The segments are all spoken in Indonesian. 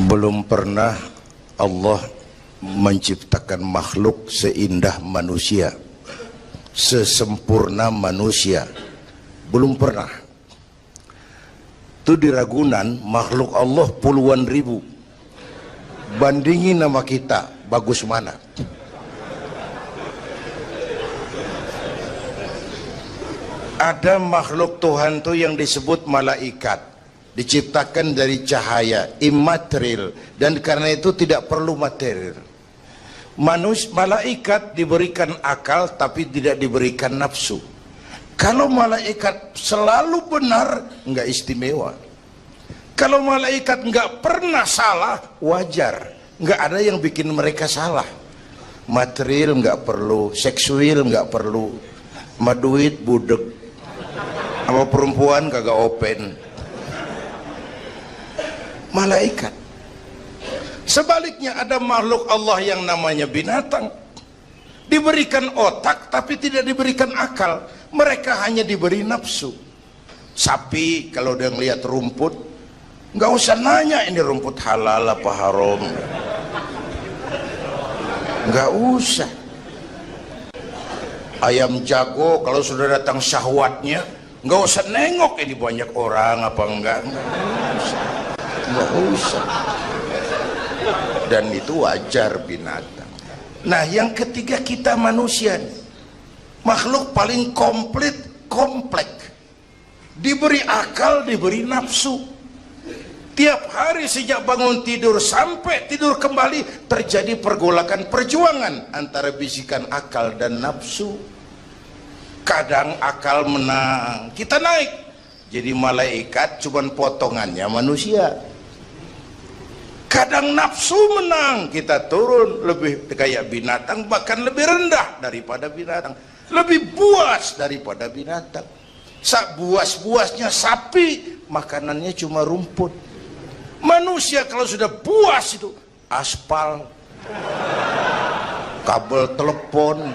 Belum pernah Allah menciptakan makhluk seindah manusia, sesempurna manusia. Belum pernah. Itu di Ragunan makhluk Allah puluhan ribu. Bandingin sama kita, bagus mana? Ada makhluk Tuhan tuh yang disebut malaikat, diciptakan dari cahaya, immaterial, dan karena itu tidak perlu material. Malaikat diberikan akal tapi tidak diberikan nafsu. Kalau malaikat selalu benar, nggak istimewa. Kalau malaikat nggak pernah salah, wajar. Nggak ada yang bikin mereka salah. Material nggak perlu, seksual nggak perlu, sama duit budek, sama perempuan kagak open. Malaikat. Sebaliknya ada makhluk Allah yang namanya binatang, diberikan otak tapi tidak diberikan akal. Mereka hanya diberi nafsu. Sapi kalau dia ngelihat rumput, nggak usah nanya ini rumput halal apa haram, nggak usah. Ayam jago kalau sudah datang syahwatnya, nggak usah nengok ini banyak orang apa enggak, nggak usah. Dan itu wajar binatang. Nah yang ketiga kita manusia, makhluk paling kompleks, diberi akal, diberi nafsu. Tiap hari sejak bangun tidur sampai tidur kembali terjadi pergolakan perjuangan antara bisikan akal dan nafsu. Kadang akal menang, kita naik jadi malaikat, cuman potongannya manusia. Kadang nafsu menang, kita turun lebih kayak binatang, bahkan lebih rendah daripada binatang, lebih buas daripada binatang. Buas-buasnya sapi, makanannya cuma rumput. Manusia kalau sudah buas itu aspal, kabel telepon,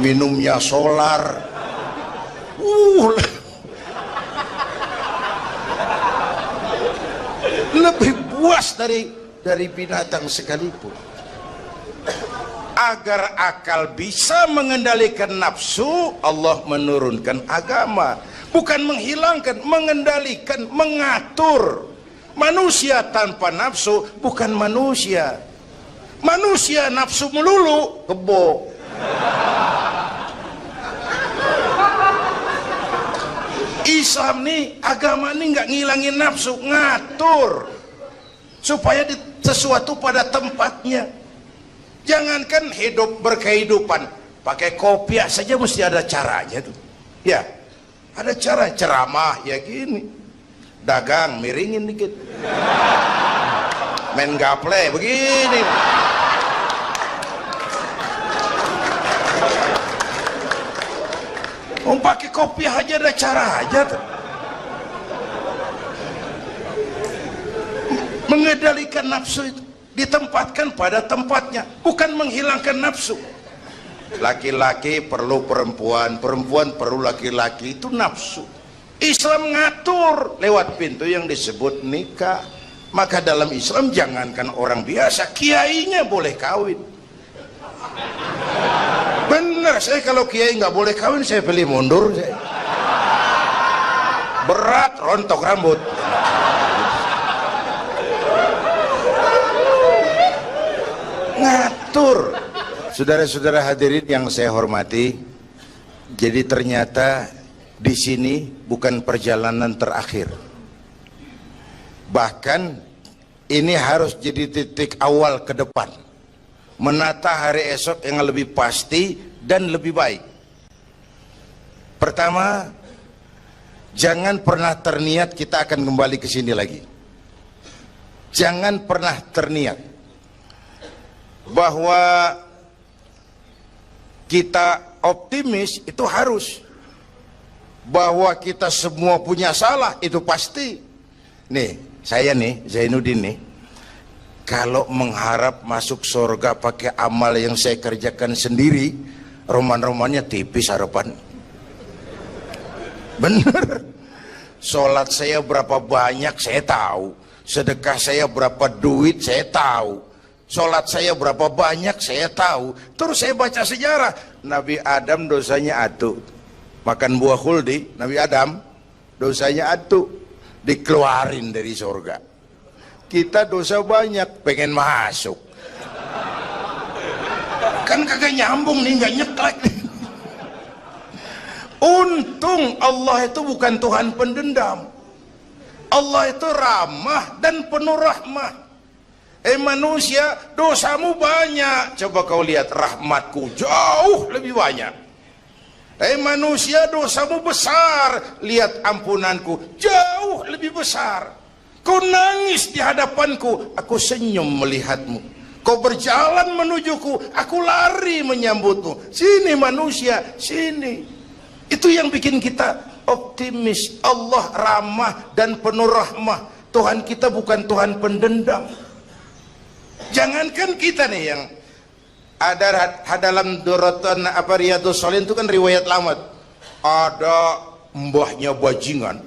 minumnya solar. Lebih buas dari binatang sekalipun. Agar akal bisa mengendalikan nafsu, Allah menurunkan agama, bukan menghilangkan, mengendalikan, mengatur. Manusia tanpa nafsu bukan manusia. Manusia nafsu melulu, kebo. Islam nih, agama nih nggak ngilangin nafsu, ngatur supaya sesuatu pada tempatnya. Jangankan hidup berkehidupan, pakai kopiah saja mesti ada caranya tuh. Ya, ada cara ceramah ya gini, dagang miringin dikit, main gaple begini. Pakai kopiah aja ada cara aja tuh. Mengendalikan nafsu itu ditempatkan pada tempatnya, bukan menghilangkan nafsu. Laki-laki perlu perempuan, perempuan perlu laki-laki, itu nafsu. Islam ngatur lewat pintu yang disebut nikah. Maka dalam Islam jangankan orang biasa, kiainya boleh kawin. Bener, saya kalau kiai nggak boleh kawin saya pilih mundur. Berat rontok rambut. Ngatur. Saudara-saudara hadirin yang saya hormati, jadi ternyata di sini bukan perjalanan terakhir. Bahkan ini harus jadi titik awal ke depan, menata hari esok yang lebih pasti dan lebih baik. Pertama, jangan pernah terniat kita akan kembali ke sini lagi. Jangan pernah terniat bahwa kita optimis, itu harus. Bahwa kita semua punya salah, itu pasti. Nih, saya nih, Zainuddin nih, kalau mengharap masuk surga pakai amal yang saya kerjakan sendiri, roman-romannya tipis harapan. Bener. Sholat saya berapa banyak saya tahu, sedekah saya berapa duit saya tahu, sholat saya berapa banyak saya tahu. Terus saya baca sejarah, Nabi Adam dosanya atu, makan buah khuldi. Nabi Adam dosanya atu, dikeluarin dari surga. Kita dosa banyak, pengen masuk, kan kagak nyambung nih, nggak nyeklek nih. Untung Allah itu bukan Tuhan pendendam. Allah itu ramah dan penuh rahmah. Manusia, dosamu banyak, coba kau lihat rahmatku jauh lebih banyak. Manusia, dosamu besar, lihat ampunanku jauh lebih besar. Kau nangis di hadapanku, aku senyum melihatmu. Kau berjalan menujuku, aku lari menyambutmu. Sini manusia, sini. Itu yang bikin kita optimis. Allah ramah dan penuh rahmah. Tuhan kita bukan Tuhan pendendam. Jangankan kita nih yang ada dalam Dorotan Riyadhus Shalihin itu kan riwayat lama. Ada mbahnya bajingan,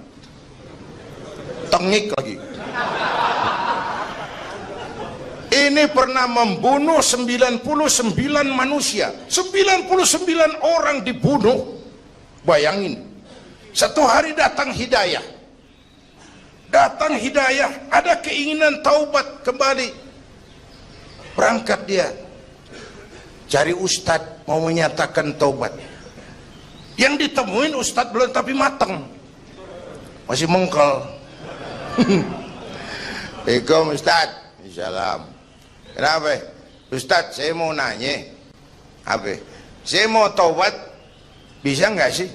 tengik lagi. Ini pernah membunuh 99 manusia, 99 orang dibunuh. Bayangin, satu hari datang hidayah, ada keinginan taubat kembali, berangkat dia cari ustadz mau menyatakan taubat. Yang ditemuin ustadz belum tapi matang, masih mengkel. Assalamualaikum ustadz. Salam. Kenapa ustadz, saya mau nanya, apa saya mau taubat, bisa nggak sih?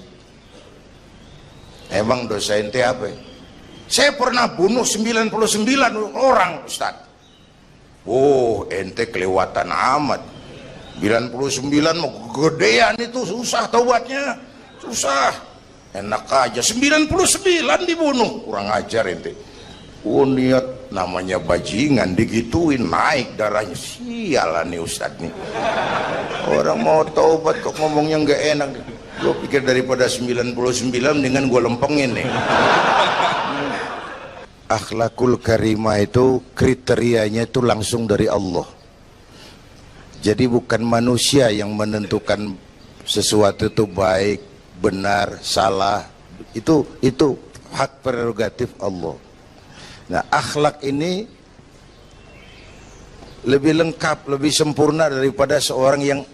Emang dosa ente apa? Saya pernah bunuh 99 orang ustaz. Oh, ente kelewatan amat. 99 mau gedean itu, susah taubatnya, susah. Enak aja 99 dibunuh, kurang ajar ente. Oh, niat namanya bajingan digituin, naik darahnya. Sialan nih ustaz nih. Orang mau taubat kok ngomongnya nggak enak. Gue pikir daripada 99 dengan gue lempengin nih. Akhlakul karimah itu kriterianya itu langsung dari Allah. Jadi bukan manusia yang menentukan sesuatu itu baik, benar, salah. Itu hak prerogatif Allah. Nah, akhlak ini lebih lengkap, lebih sempurna daripada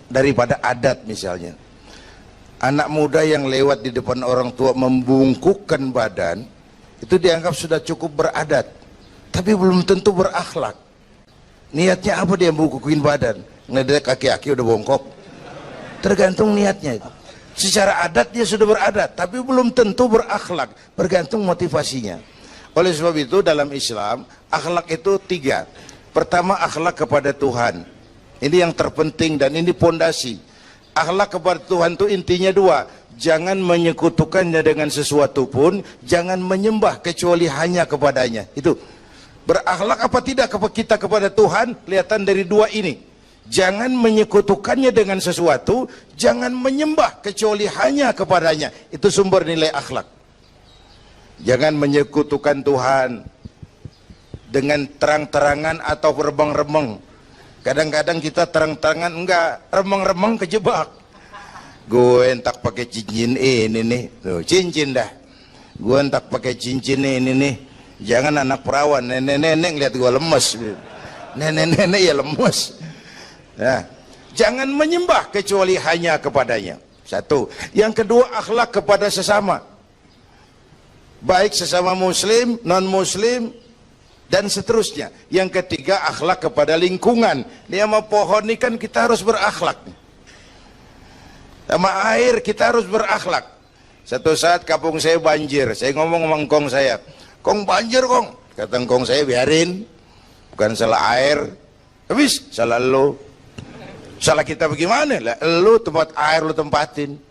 daripada adat misalnya. Anak muda yang lewat di depan orang tua membungkukkan badan, itu dianggap sudah cukup beradat, tapi belum tentu berakhlak. Niatnya apa dia membungkukin badan? Ngelihat kaki-kaki udah bongkok. Tergantung niatnya itu. Secara adat dia sudah beradat, tapi belum tentu berakhlak, bergantung motivasinya. Oleh sebab itu dalam Islam, akhlak itu 3. Pertama, akhlak kepada Tuhan. Ini yang terpenting dan ini pondasi. Akhlak kepada Tuhan itu intinya 2. Jangan menyekutukannya dengan sesuatu pun, jangan menyembah kecuali hanya kepadanya. Itu berakhlak apa tidak kita kepada Tuhan, kelihatan dari 2 ini. Jangan menyekutukannya dengan sesuatu, jangan menyembah kecuali hanya kepadanya. Itu sumber nilai akhlak. Jangan menyekutukan Tuhan dengan terang-terangan atau remeng-remeng. Kadang-kadang kita terang-terangan enggak, remeng-remeng kejebak. Gue entak pakai cincin ini nih, tuh, cincin dah. Gue entak pakai cincin ini nih. Jangan anak perawan, nenek-nenek lihat gue lemes. Nenek-nenek ya lemes. Nah, jangan menyembah kecuali hanya kepadanya. 1. Yang kedua, akhlak kepada sesama. Baik sesama muslim, non-muslim, dan seterusnya. Yang ketiga, akhlak kepada lingkungan. Ini sama pohon ini kan kita harus berakhlak. Sama air kita harus berakhlak. Satu saat kampung saya banjir, saya ngomong sama engkong saya, "Kong banjir kong." Kata engkong saya, "Biarin, bukan salah air." Habis, salah lo. Salah kita bagaimana? Lah, lo tempat air lo tempatin.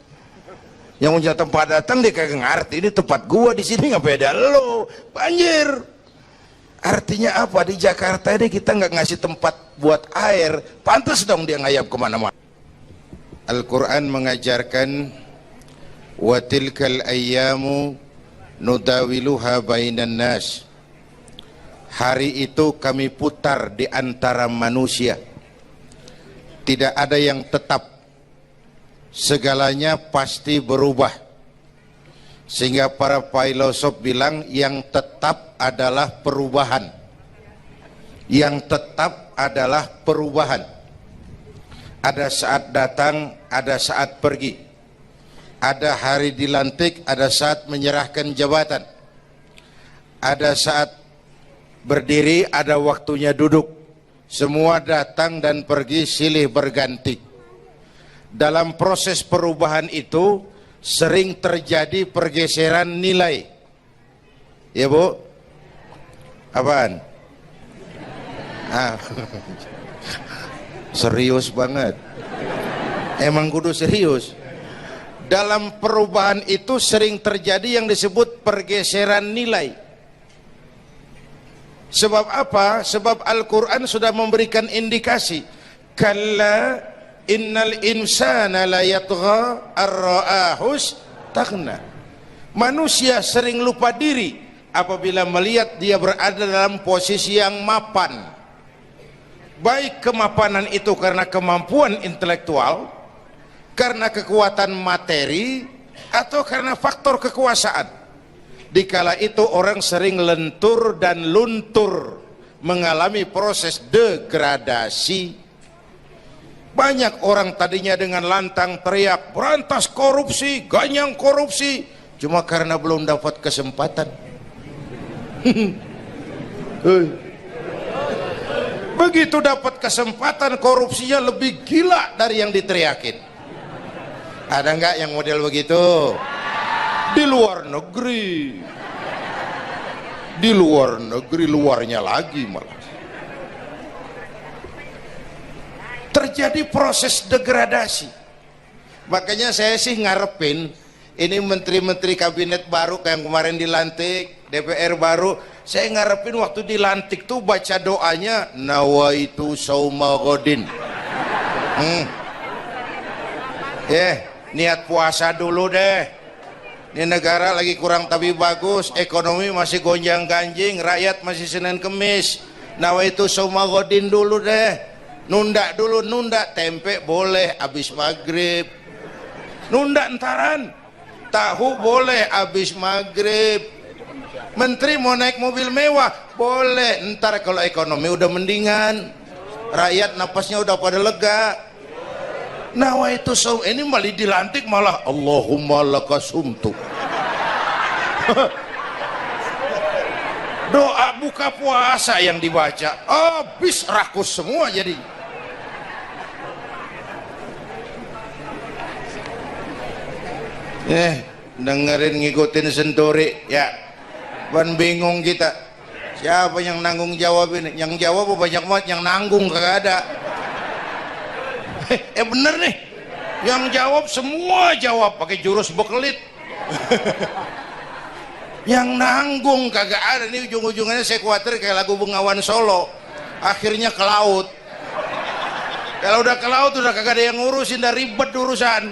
Yang punya tempat datang dia kagak ngerti, ini tempat gua di sini nggak beda lo. Banjir. Artinya apa? Di Jakarta ini kita nggak ngasih tempat buat air, pantas dong dia ngayap kemana-mana. Al-Quran mengajarkan wa tilkal ayyamu nudawiluha bainan nas. Hari itu kami putar di antara manusia. Tidak ada yang tetap. Segalanya pasti berubah. Sehingga para filosof bilang yang tetap adalah perubahan. Yang tetap adalah perubahan. Ada saat datang, ada saat pergi. Ada hari dilantik, ada saat menyerahkan jabatan. Ada saat berdiri, ada waktunya duduk. Semua datang dan pergi silih berganti. Dalam proses perubahan itu sering terjadi pergeseran nilai. Ya Bu? Apaan? Serius banget. Emang kudu serius. Dalam perubahan itu sering terjadi yang disebut pergeseran nilai. Sebab apa? Sebab Al-Quran sudah memberikan indikasi. Kalla innal insana la yatgha ar-ra'ahus taghna. Manusia sering lupa diri apabila melihat dia berada dalam posisi yang mapan. Baik kemapanan itu karena kemampuan intelektual, karena kekuatan materi, atau karena faktor kekuasaan. Dikala itu orang sering lentur dan luntur, mengalami proses degradasi. Banyak orang tadinya dengan lantang teriak berantas korupsi, ganyang korupsi, cuma karena belum dapat kesempatan. Begitu dapat kesempatan, korupsinya lebih gila dari yang diteriakin. Ada nggak yang model begitu? Di luar negeri. Di luar negeri, luarnya lagi malah. Terjadi proses degradasi. Makanya saya sih ngarepin ini menteri-menteri kabinet baru kayak yang kemarin dilantik, DPR baru, saya ngarepin waktu dilantik tuh baca doanya nawaitu sauma godin. Niat puasa dulu deh. Ini negara lagi kurang tapi bagus, ekonomi masih gonjang ganjing, rakyat masih Senin Kemis. Nawaitu sauma godin dulu deh. Nunda dulu, nunda tempe boleh abis maghrib. Nunda entaran. Tahu boleh abis maghrib. Menteri mau naik mobil mewah boleh, ntar kalau ekonomi udah mendingan, rakyat napasnya udah pada lega. Nawaitu saum, ini malah dilantik malah Allahumma lakasumtu. Doa buka puasa yang dibaca habis rakus semua jadi. Dengerin ngikutin senturi ya. Ban bingung kita. Siapa yang nanggung jawab ini? Yang jawab banyak banget, yang nanggung kagak ada. Bener nih. Yang jawab semua jawab pakai jurus bekelit. Yang nanggung kagak ada. Nih ujung-ujungnya saya khawatir kayak lagu Bengawan Solo. Akhirnya ke laut. Kalau udah ke laut udah kagak ada yang ngurusin, udah ribet urusan.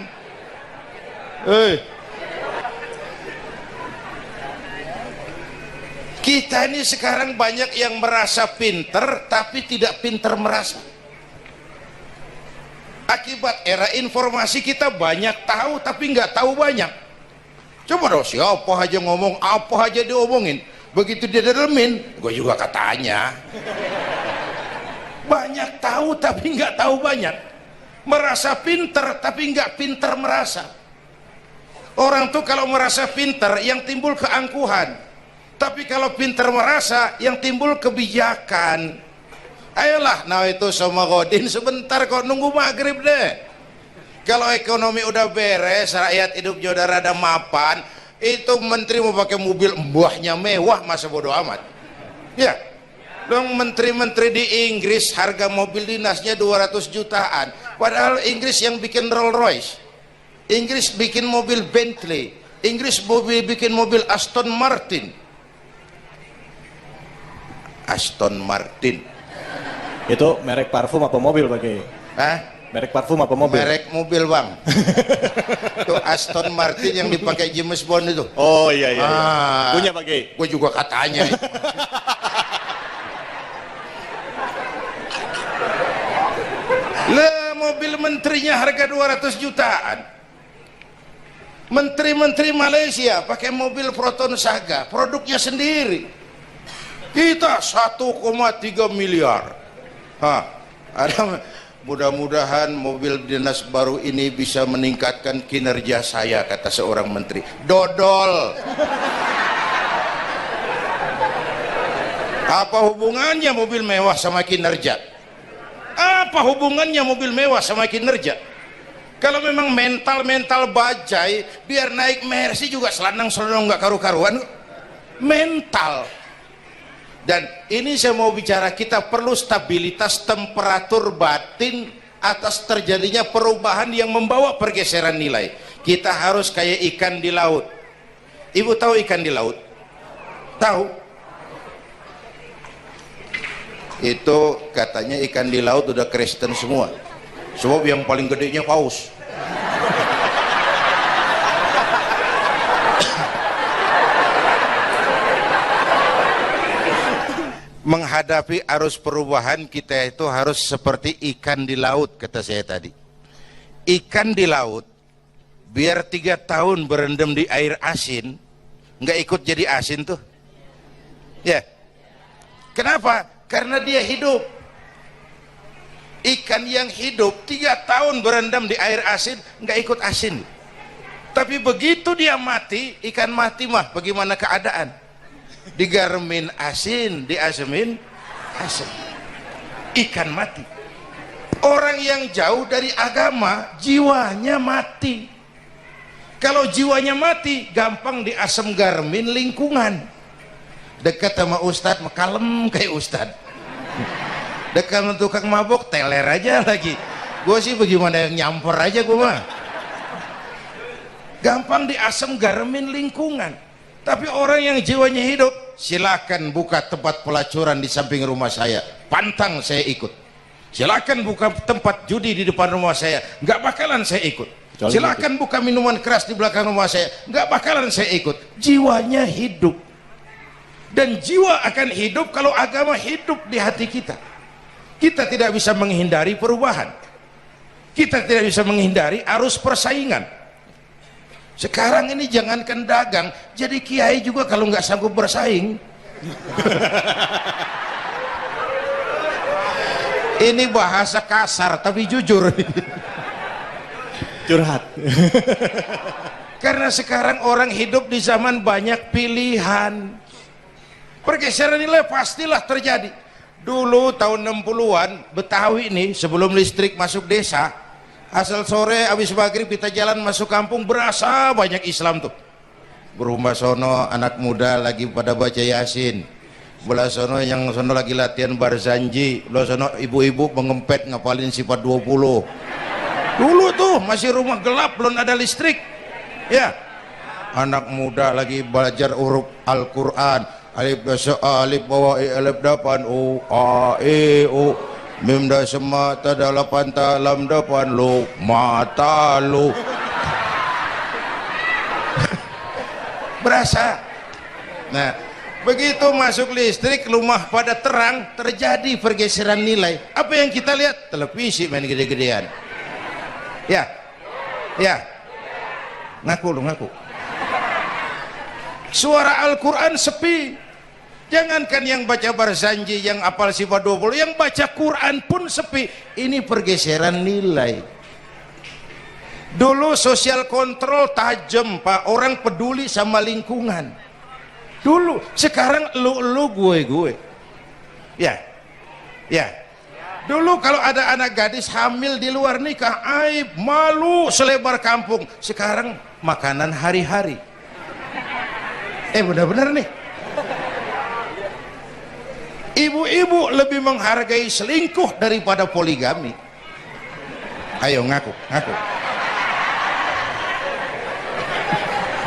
Kita ini sekarang banyak yang merasa pinter tapi tidak pinter merasa. Akibat era informasi kita banyak tahu tapi nggak tahu banyak. Coba dong, siapa aja ngomong apa aja diomongin, begitu dia dalemin gue juga katanya. Banyak tahu tapi nggak tahu banyak. Merasa pinter tapi nggak pinter merasa. Orang tuh kalau merasa pinter yang timbul keangkuhan. Tapi kalau pinter merasa yang timbul kebijakan. Ayolah, nah itu sama godin sebentar kok, nunggu maghrib deh. Kalau ekonomi udah beres, rakyat hidupnya udah rada mapan, itu menteri mau pakai mobil mbahnya mewah, masa bodo amat. Ya, dong menteri-menteri di Inggris harga mobil dinasnya 200 jutaan. Padahal Inggris yang bikin Rolls Royce, Inggris bikin mobil Bentley, Inggris bikin mobil Aston Martin. Aston Martin itu merek parfum apa mobil pakai? Hah? Merek parfum apa mobil? Merek mobil bang. Itu Aston Martin yang dipakai James Bond itu. Oh iya iya, punya pakai? Gue juga katanya. mobil menterinya harga 200 jutaan. Menteri-menteri Malaysia pakai mobil Proton Saga, produknya sendiri. Kita 1,3 miliar. Ada, mudah-mudahan mobil dinas baru ini bisa meningkatkan kinerja saya, kata seorang menteri. Dodol. Apa hubungannya mobil mewah sama kinerja? Apa hubungannya mobil mewah sama kinerja? Kalau memang mental bajai, biar naik Mercy juga selandang-selandang nggak karu-karuan. Mental. Dan ini saya mau bicara, kita perlu stabilitas temperatur batin atas terjadinya perubahan yang membawa pergeseran nilai. Kita harus kayak ikan di laut. Ibu tahu ikan di laut? Tahu? Itu katanya ikan di laut udah Kristen semua, sebab yang paling gedenya paus. Menghadapi arus perubahan kita itu harus seperti ikan di laut, kata saya tadi. Ikan di laut biar 3 tahun berendam di air asin nggak ikut jadi asin tuh ya. Kenapa? Karena dia hidup. Ikan yang hidup 3 tahun berendam di air asin nggak ikut asin. Tapi begitu dia mati, ikan mati mah bagaimana keadaan? Digarmin asin, diasemin asin. Ikan mati. Orang yang jauh dari agama jiwanya mati. Kalau jiwanya mati gampang diasem garmin lingkungan. Dekat sama ustadz kalem kayak ustadz, dekat sama tukang mabok teler aja lagi. Gue sih bagaimana yang nyampor aja gue mah. Gampang diasem garemin lingkungan. Tapi orang yang jiwanya hidup, silakan buka tempat pelacuran di samping rumah saya, pantang saya ikut. Silakan buka tempat judi di depan rumah saya, nggak bakalan saya ikut. Silakan buka minuman keras di belakang rumah saya, nggak bakalan saya ikut. Jiwanya hidup. Dan jiwa akan hidup kalau agama hidup di hati kita. Kita tidak bisa menghindari perubahan. Kita tidak bisa menghindari arus persaingan. Sekarang ini jangankan dagang, jadi kiai juga kalau nggak sanggup bersaing. Ini bahasa kasar tapi jujur. Curhat. Karena sekarang orang hidup di zaman banyak pilihan. Pergeseran nilai pastilah terjadi. Dulu tahun 60-an Betawi nih, sebelum listrik masuk desa, asal sore habis maghrib kita jalan masuk kampung, berasa banyak Islam tuh. Berumah sono anak muda lagi pada baca Yasin, belah sono yang sono lagi latihan barzanji, belah sono ibu-ibu mengempet ngapalin sifat 20. Dulu tuh masih rumah gelap, belum ada listrik ya. Anak muda lagi belajar huruf Al-Quran, alif dasa alif bawah alif dapan u a e u mim dasa mata dalapan talam dapan lu mata lu. Berasa. Nah, begitu masuk listrik, rumah pada terang, terjadi pergeseran nilai. Apa yang kita lihat? Televisi main gede-gedean. Ya, ya, ngaku lu ngaku. Suara Al-Quran sepi. Jangankan yang baca barzanji, yang apal sifat 20, yang baca Quran pun sepi. Ini pergeseran nilai. Dulu sosial kontrol tajam Pak, orang peduli sama lingkungan. Dulu, sekarang lu gue. Ya, ya. Dulu kalau ada anak gadis hamil di luar nikah, aib, malu selebar kampung. Sekarang makanan hari-hari. Benar-benar nih. Ibu-ibu lebih menghargai selingkuh daripada poligami. Ayo ngaku.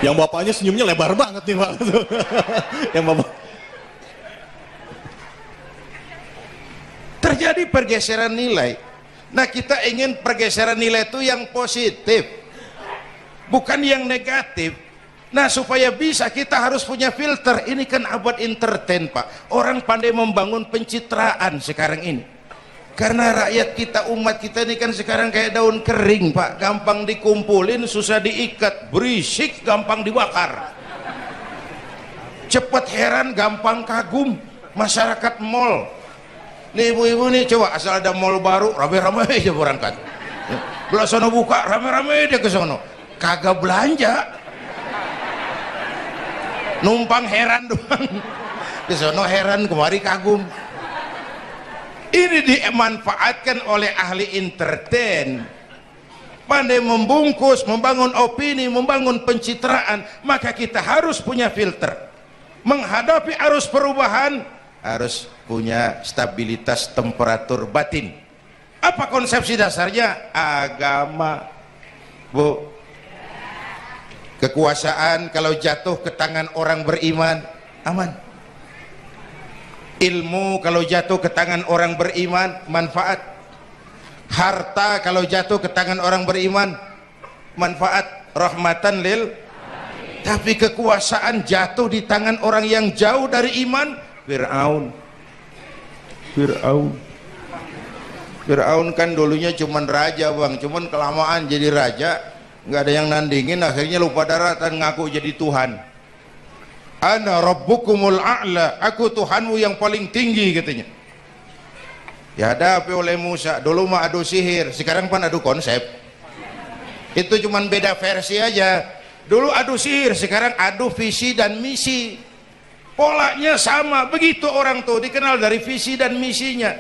Yang bapaknya senyumnya lebar banget nih Pak. Yang bapak. Terjadi pergeseran nilai. Nah, kita ingin pergeseran nilai itu yang positif, bukan yang negatif. Nah, supaya bisa kita harus punya filter. Ini kan abad entertain Pak, orang pandai membangun pencitraan sekarang ini. Karena rakyat kita, umat kita ini kan sekarang kayak daun kering Pak, gampang dikumpulin, susah diikat, berisik, gampang dibakar, cepat heran, gampang kagum. Masyarakat mall nih, ibu-ibu nih, coba asal ada mall baru rame-rame aja berangkat, belah sono buka rame-rame dia ke sono, kagak belanja, numpang heran doang, ke sono heran, kemari kagum. Ini dimanfaatkan oleh ahli entertain, pandai membungkus, membangun opini, membangun pencitraan. Maka kita harus punya filter menghadapi arus perubahan, harus punya stabilitas temperatur batin. Apa konsepsi dasarnya? Agama, Bu. Kekuasaan kalau jatuh ke tangan orang beriman, aman. Ilmu kalau jatuh ke tangan orang beriman, manfaat. Harta kalau jatuh ke tangan orang beriman, manfaat, rahmatan lil. Tapi kekuasaan jatuh di tangan orang yang jauh dari iman, Fir'aun kan dulunya cuman raja Bang, cuman kelamaan jadi raja nggak ada yang nandingin, akhirnya lupa daratan, ngaku jadi Tuhan. Ana rabbukumul a'la, aku Tuhanmu yang paling tinggi katanya. Dihadapi oleh Musa, dulu mah adu sihir, sekarang pan adu konsep. Itu cuman beda versi aja. Dulu adu sihir, sekarang adu visi dan misi. Polanya sama, begitu orang tuh dikenal dari visi dan misinya.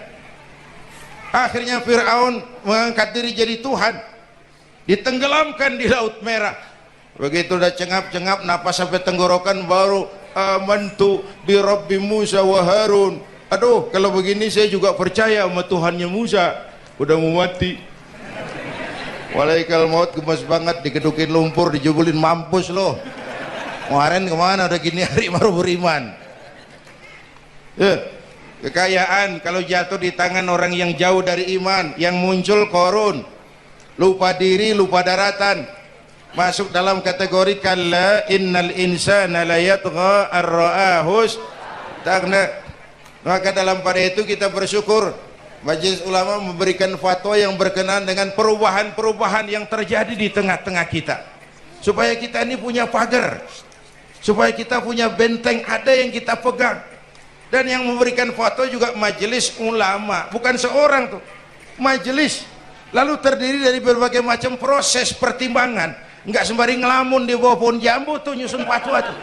Akhirnya Fir'aun mengangkat diri jadi Tuhan, ditenggelamkan di Laut Merah. Begitu udah cengap-cengap napas sampai tenggorokan, baru amantu bi Rabbi Musa wa Harun. Aduh, kalau begini saya juga percaya sama Tuhannya Musa. Udah mau mati, walaikal maut, gemes banget, dikedukin lumpur, dijubulin, mampus loh. Kemarin kemana udah gini hari baru beriman. Kekayaan kalau jatuh di tangan orang yang jauh dari iman, yang muncul korun, lupa diri, lupa daratan, masuk dalam kategori kalla innal insana la yatgha ar-ra'ahus tagna. Maka dalam pada itu kita bersyukur Majelis Ulama memberikan fatwa yang berkenaan dengan perubahan-perubahan yang terjadi di tengah-tengah kita, supaya kita ini punya pagar, supaya kita punya benteng ada yang kita pegang. Dan yang memberikan fatwa juga Majelis Ulama, bukan seorang tuh, majelis, lalu terdiri dari berbagai macam proses pertimbangan. Enggak sembari ngelamun di bawah pohon jambu tuh nyusun fatwa tuh.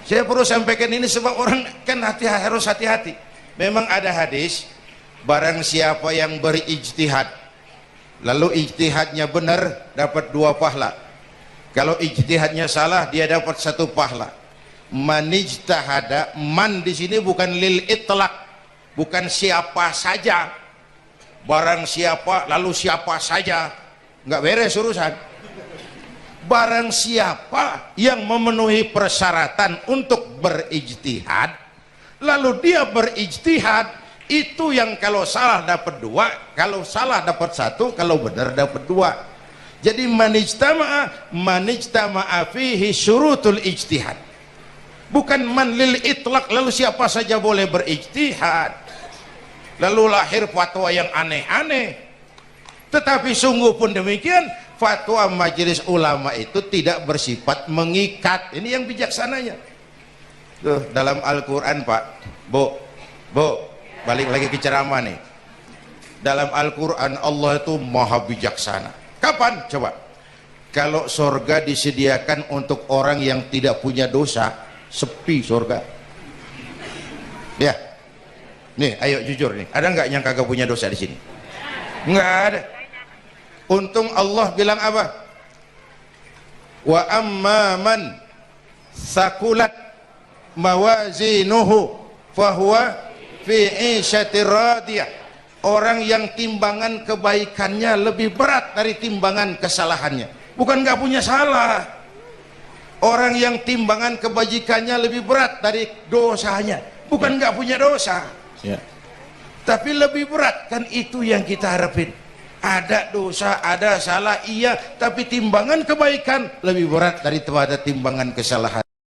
Saya perlu sampaikan ini sebab orang kan harus hati-hati. Memang ada hadis, barang siapa yang berijtihad lalu ijtihadnya benar dapat 2 pahala, kalau ijtihadnya salah dia dapat 1 pahala. Manijtahada, man di sini bukan lil itlaq, bukan siapa saja, barang siapa lalu siapa saja, nggak beres urusan. Barang siapa yang memenuhi persyaratan untuk berijtihad, lalu dia berijtihad, itu yang kalau salah dapat 2, kalau salah dapat 1, kalau benar dapat 2. Jadi manijtama'a fihi syurutul ijtihad, bukan man lil itlaq, lalu siapa saja boleh berijtihad, lalu lahir fatwa yang aneh-aneh. Tetapi sungguh pun demikian, fatwa Majelis Ulama itu tidak bersifat mengikat. Ini yang bijaksananya. Tuh, dalam Al-Quran Pak, Bu, balik lagi ke ceramah nih. Dalam Al-Quran Allah itu maha bijaksana. Kapan? Coba. Kalau sorga disediakan untuk orang yang tidak punya dosa, sepi sorga. Ya, nih, ayo jujur nih, ada nggak yang kagak punya dosa di sini? Nggak ada. Untung Allah bilang apa? Wa amma man sakulat mawazinuhu fahuwa fi 'isyatir radiyah. Orang yang timbangan kebaikannya lebih berat dari timbangan kesalahannya. Bukan nggak punya salah. Orang yang timbangan kebajikannya lebih berat dari dosanya. Bukan nggak punya dosa. Ya. Tapi lebih berat, kan itu yang kita harapin. Ada dosa, ada salah, iya, tapi timbangan kebaikan lebih berat daripada timbangan kesalahan.